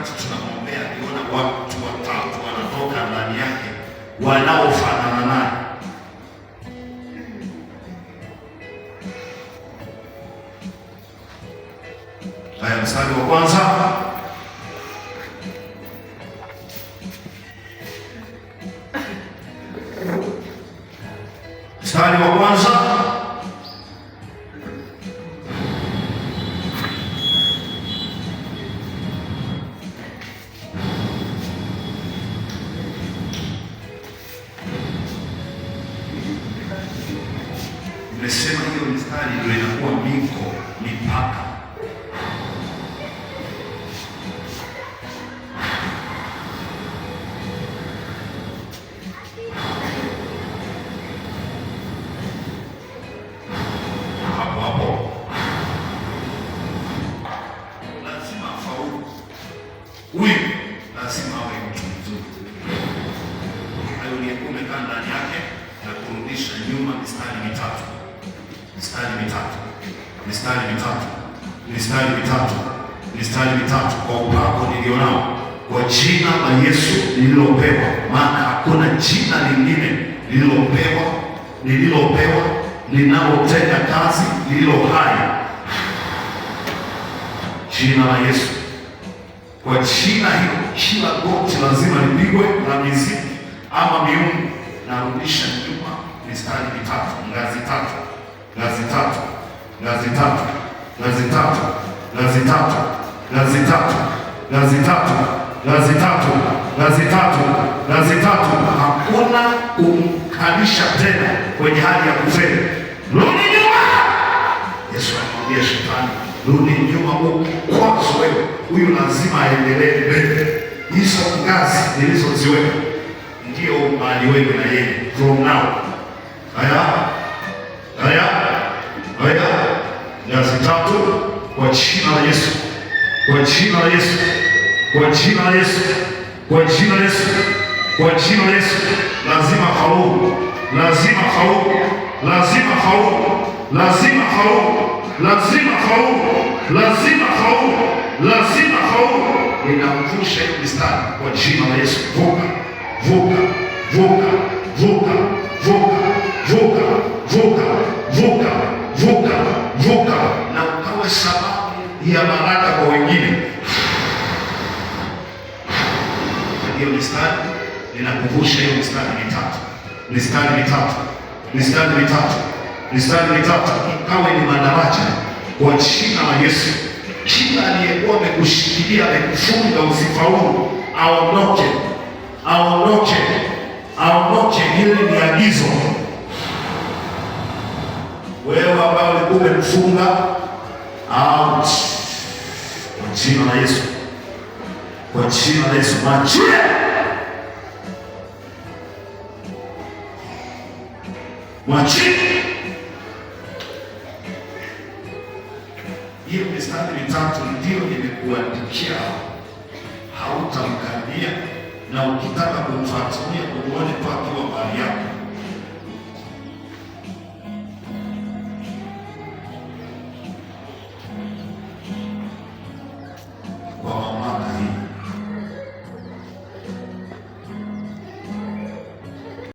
wakati tunamwombea aliona watu watatu wanatoka ndani yake wanaofanana naye. Haya, mstari wa kwanza. Mstari wa kwanza. Nimesema hiyo mstari ndio inakuwa miko, mipaka. Huyu lazima awe mtu mzuri. Aliyekuwa amekaa ndani yake na kurudisha nyuma mistari mitatu. Kwa upako nilionao, kwa jina la Yesu nililopewa, maana hakuna jina lingine lililopewa linalotenda kazi lililo hai. Jina la Yesu. Kwa jina hilo kila goti lazima lipigwe la mizimu ama miungu. Narudisha nyuma mistari mitatu, ngazi tatu. Hakuna kumkalisha tena kwenye hali ya kufeli. Rudi nyuma. Yesu anamwambia shetani, rudi nyuma kwanza wewe. Huyu lazima aendelee mbele. Hizo ngazi nilizoziweka ndio mahali wewe na yeye from now. Haya. Ngazi tatu kwa jina la Yesu. Lazima faulu. Ninamvusha hiyo mistari kwa jina la Yesu. Vuka. Na ukawe sababu ya baraka kwa wengine. Hiyo mistari ninakuvusha hiyo mistari mitatu. Ikawe ni madaraja kwa jina la Yesu. Kila aliyekuwa amekushikilia amekufunga usifaulu, aondoke. Hili ni agizo. Wewe ambao ulikuwa umemfunga out kwa jina la Yesu. Mwachie. Hiyo mistari mitatu ndio nimekuandikia, hautamkaribia, na ukitaka kumfuatilia umuone tu akiwa mahali yako.